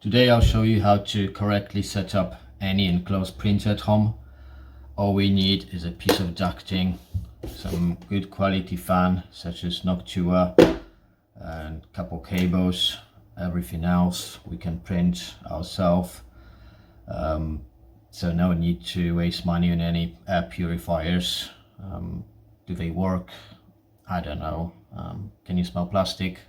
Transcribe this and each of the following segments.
Today I'll show you how to correctly set up any enclosed printer at home. All we need is a piece of ducting, some good quality fan such as Noctua, and a couple cables. Everything else we can print ourselves. So no need to waste money on any air purifiers. Do they work? I don't know. Can you smell plastic?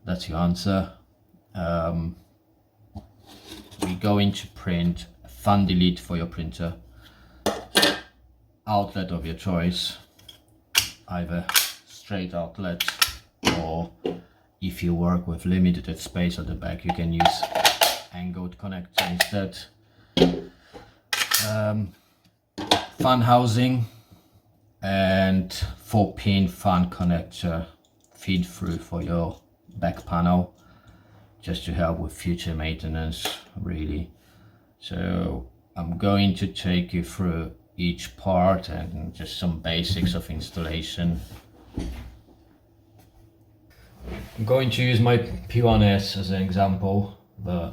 That's your answer. We're going to print a fan delete for your printer. Outlet of your choice, either straight outlet, or if you work with limited space at the back, you can use angled connector instead. Fan housing and 4-pin fan connector feed through for your back panel, just to help with future maintenance really. So I'm going to take you through each part and just some basics of installation. I'm going to use my P1S as an example, but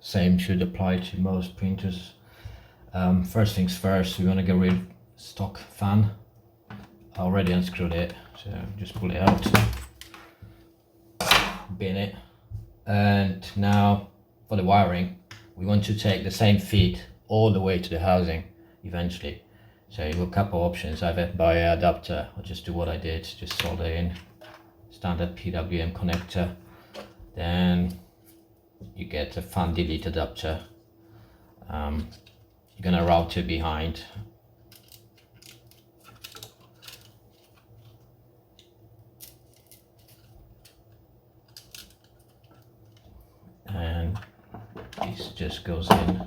same should apply to most printers. First things first, we want to get rid of stock fan. I already unscrewed it, so just pull it out, bin it. And now for the wiring, we want to take the same feed all the way to the housing eventually. So you've got a couple options, either buy an adapter or just do what I did, just solder in standard PWM connector. Then you get a fan delete adapter. You're gonna route it behind. And this just goes in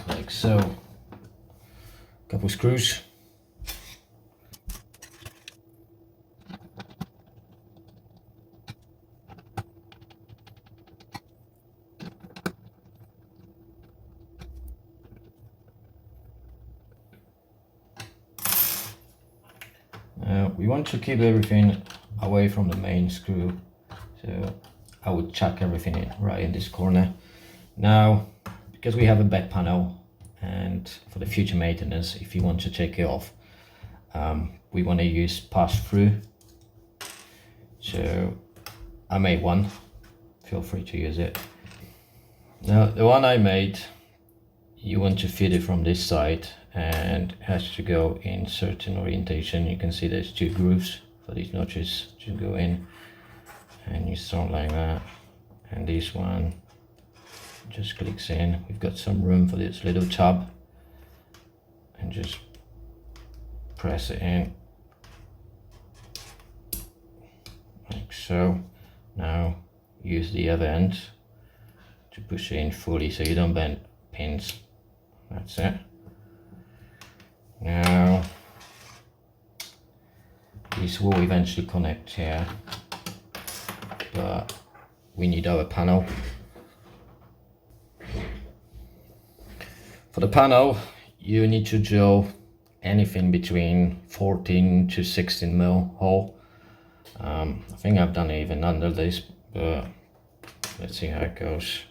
like so. Couple screws. Now we want to keep everything away from the main screw, so I would chuck everything in right in this corner. Now, because we have a back panel, and for the future maintenance, if you want to take it off, we want to use pass-through. So I made one, feel free to use it. Now the one I made, you want to feed it from this side and it has to go in certain orientation. You can see there's two grooves for these notches to go in, and you start like that, and this one just clicks in. We've got some room for this little tab, and just press it in like so. Now use the other end to push it in fully so you don't bend pins. That's it. Now this will eventually connect here, but we need our panel. For the panel, you need to drill anything between 14 to 16 mil hole. I think I've done it even under this, but let's see how it goes.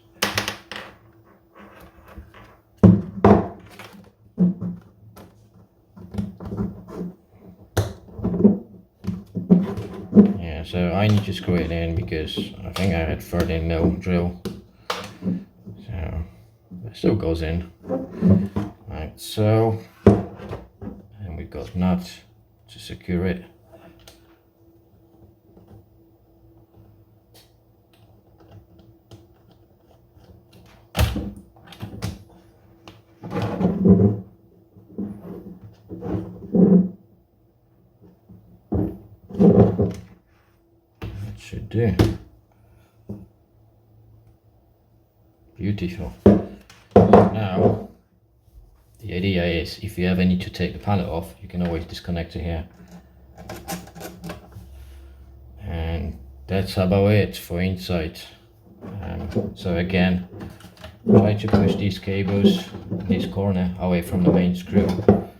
Yeah, so I need to screw it in because I think I had 13 mil drill. So it still goes in like so, and we've got nuts to secure it. That should do. Beautiful. Now the idea is, if you ever need to take the panel off, you can always disconnect it here. And that's about it for inside. So again, try to push these cables in this corner away from the main screw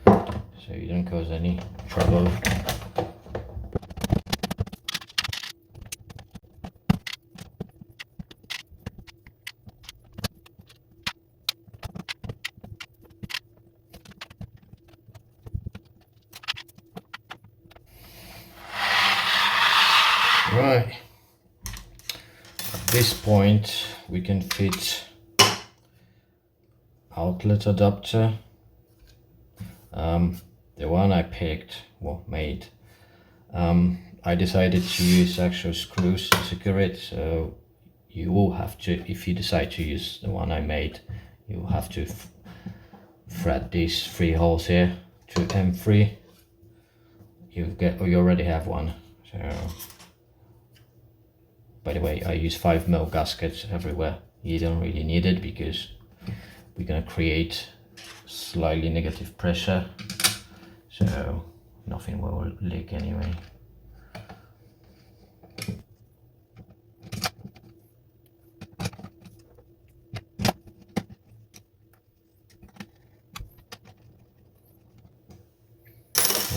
so you don't cause any trouble. Right, at this point we can fit outlet adapter. The one I picked, well, made, I decided to use actual screws to secure it, so you will have to, if you decide to use the one I made, you will have to thread these 3 holes here to M3. You already have one. So, by the way, I use 5mm gaskets everywhere. You don't really need it because we're gonna create slightly negative pressure, so nothing will leak anyway.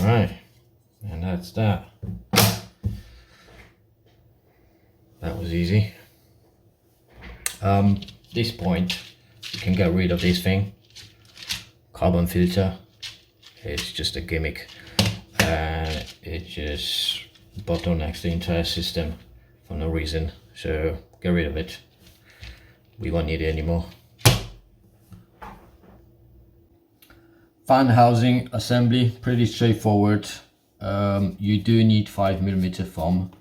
Right, and that's that. That was easy. This point you can get rid of this thing, carbon filter. It's just a gimmick, and it just bottlenecks the entire system for no reason, so get rid of it. We won't need it anymore. Fan housing assembly, pretty straightforward. You do need 5mm foam.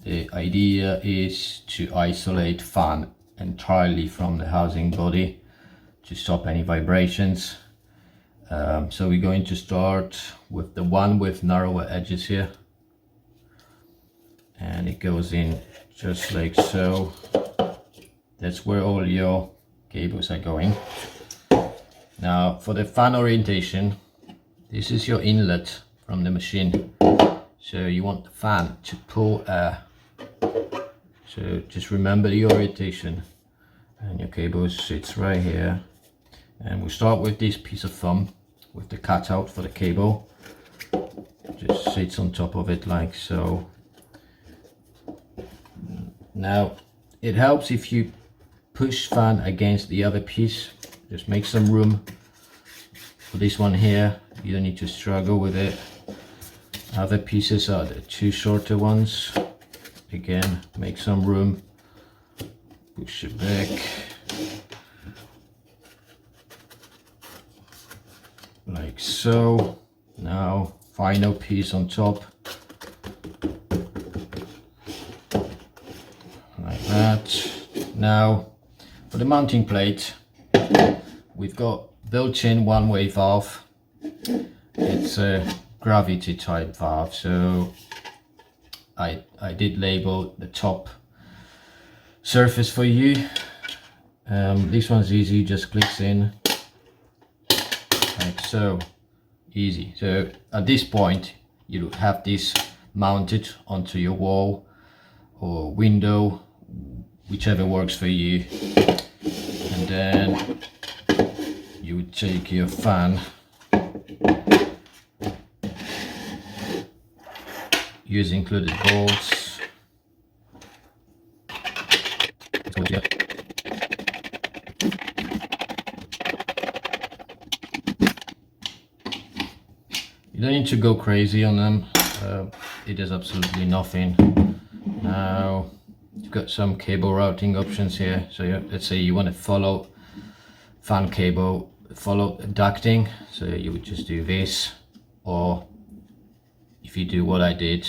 The idea is to isolate fan entirely from the housing body to stop any vibrations. So we're going to start with the one with narrower edges here, and it goes in just like so. That's where all your cables are going. Now for the fan orientation, this is your inlet from the machine, so you want the fan to pull air. So just remember the orientation, and your cable sits right here. And we'll start with this piece of foam with the cutout for the cable. Just sits on top of it like so. Now it helps if you push fan against the other piece. Just make some room for this one here. You don't need to struggle with it. Other pieces are the 2 shorter ones. Again, make some room, push it back like so. Now final piece on top like that. Now for the mounting plate, we've got built-in one-way valve. It's a gravity type valve, so I did label the top surface for you. This one's easy, just clicks in like so, easy. So at this point you have this mounted onto your wall or window, whichever works for you, and then you would take your fan, use included bolts. You don't need to go crazy on them, it does absolutely nothing. Now you've got some cable routing options here. So let's say you want to follow fan cable, follow ducting, so you would just do this, or if you do what I did,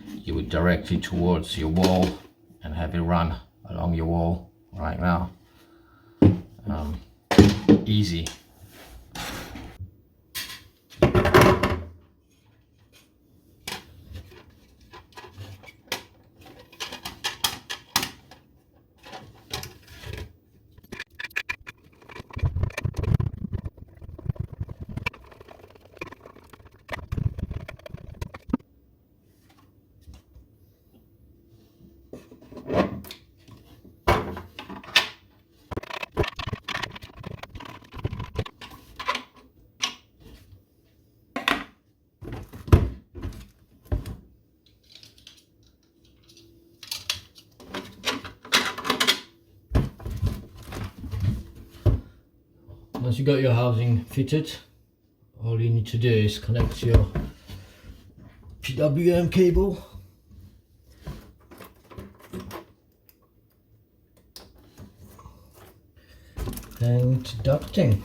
you would direct it towards your wall and have it run along your wall right now. Easy. Once you got your housing fitted, all you need to do is connect your PWM cable and ducting.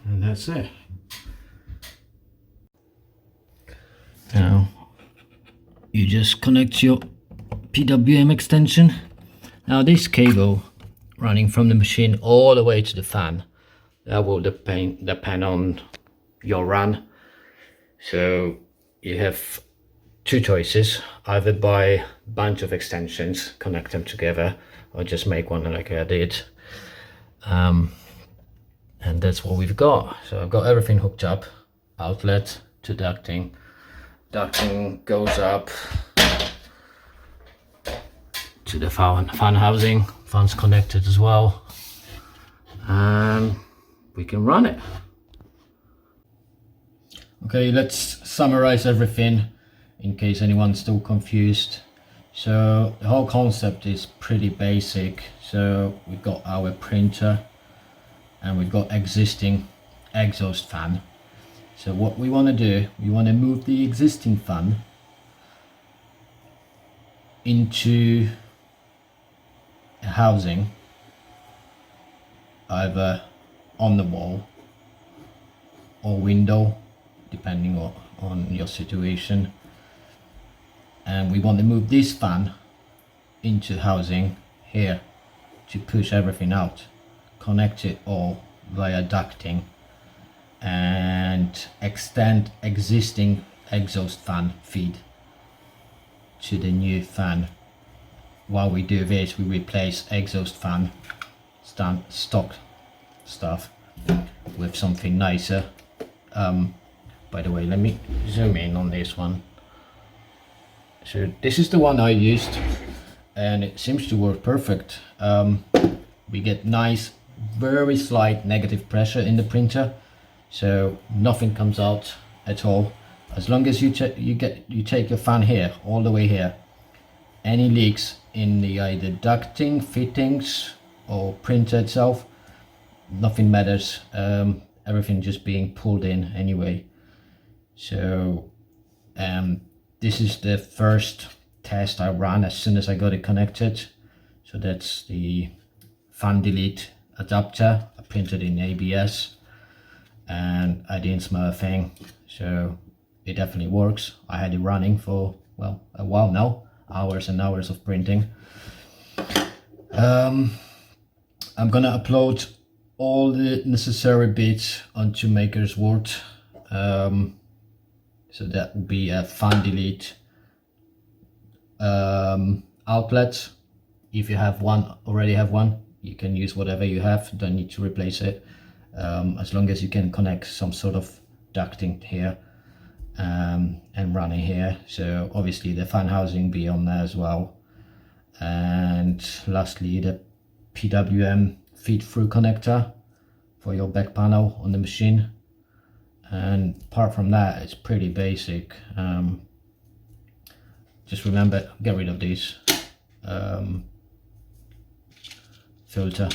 And that's it. Now you just connect your PWM extension. Now this cable running from the machine all the way to the fan, that will depend on your run. So you have two choices: either buy a bunch of extensions, connect them together, or just make one like I did. And that's what we've got. So I've got everything hooked up, outlet to ducting. Ducting goes up to the fan housing. Fan's connected as well, and we can run it. Okay, let's summarize everything in case anyone's still confused. So the whole concept is pretty basic. So we've got our printer and we've got existing exhaust fan. So what we want to do, we want to move the existing fan into a housing, either on the wall or window, depending on your situation. And we want to move this fan into housing here to push everything out, connect it all via ducting, and extend existing exhaust fan feed to the new fan. While we do this, we replace exhaust fan stock stuff with something nicer. By the way, let me zoom in on this one. So this is the one I used and it seems to work perfect. We get nice, very slight negative pressure in the printer, so nothing comes out at all. As long as you take your fan here, all the way here, any leaks in the either ducting, fittings or printer itself, nothing matters. Everything just being pulled in anyway. So this is the first test I ran as soon as I got it connected. So that's the fan delete adapter. I printed in ABS and I didn't smell a thing, so it definitely works. I had it running for, well, a while now, hours and hours of printing. I'm gonna upload all the necessary bits onto MakerWorld. So that will be a fan delete outlet. If you have one, already have one, you can use whatever you have, don't need to replace it, as long as you can connect some sort of ducting here and run it here. So obviously the fan housing be on there as well, and lastly the PWM feed through connector for your back panel on the machine. And apart from that, it's pretty basic. Just remember, get rid of this filter.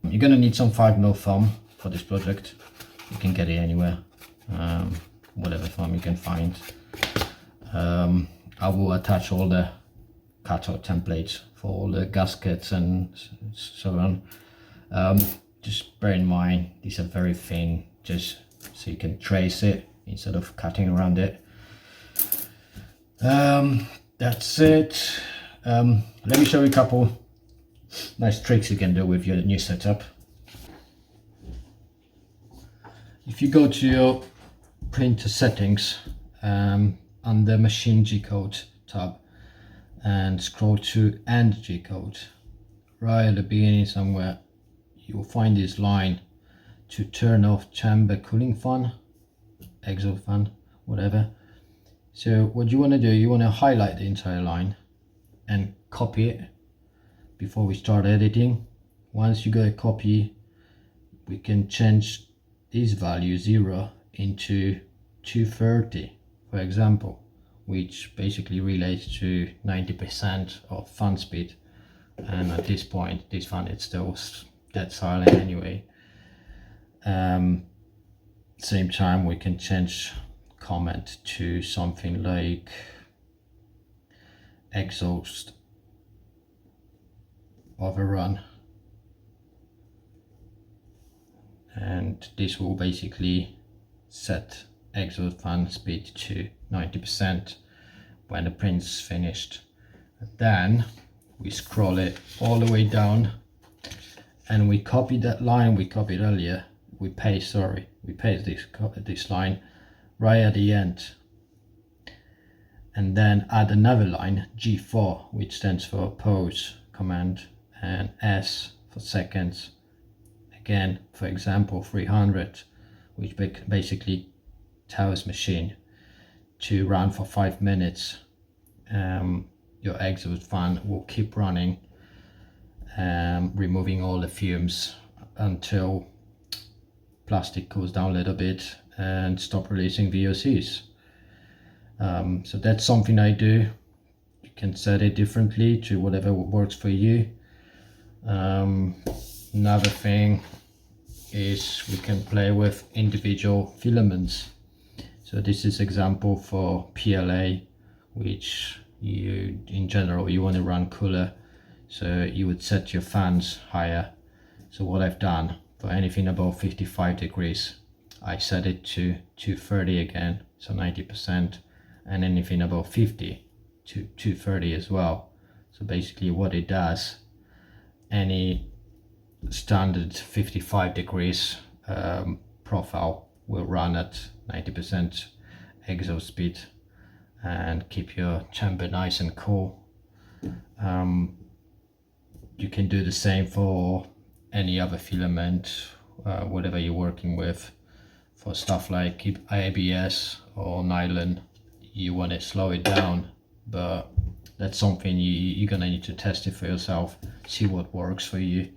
You're gonna need some 5mm foam for this project. You can get it anywhere, whatever foam you can find. I will attach all the cutout templates for all the gaskets and so on. Just bear in mind, these are very thin, just so you can trace it instead of cutting around it. That's it. Let me show you a couple nice tricks you can do with your new setup. If you go to your printer settings, under machine G-code tab, and scroll to end G-code, right at the beginning somewhere, you will find this line to turn off chamber cooling fan, exhaust fan, whatever. So what you want to do, you want to highlight the entire line and copy it before we start editing. Once you got a copy, we can change this value 0 into 230, for example, which basically relates to 90% of fan speed. And at this point, this fan is still dead silent anyway. Same time, we can change comment to something like exhaust overrun, and this will basically set exhaust fan speed to 90% when the print's finished. Then we scroll it all the way down and we copy that line we copied earlier. We paste this line right at the end, and then add another line, G4, which stands for pause command, and S for seconds. Again, for example, 300, which basically tells machine to run for 5 minutes. Your exhaust fan will keep running, removing all the fumes until plastic cools down a little bit and stop releasing VOCs. So that's something I do. You can set it differently to whatever works for you. Another thing is we can play with individual filaments. So this is example for PLA, which in general you want to run cooler, so you would set your fans higher. So what I've done, for anything above 55 degrees, I set it to 230 again, so 90%, and anything above 50 to 230 as well. So basically what it does, any standard 55 degrees profile will run at 90% exhaust speed and keep your chamber nice and cool. You can do the same for any other filament, whatever you're working with. For stuff like ABS or nylon, you want to slow it down, but that's something you're gonna need to test it for yourself, see what works for you.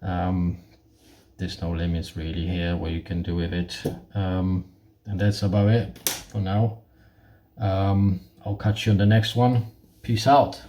There's no limits really here what you can do with it, and that's about it for now. I'll catch you on the next one. Peace out.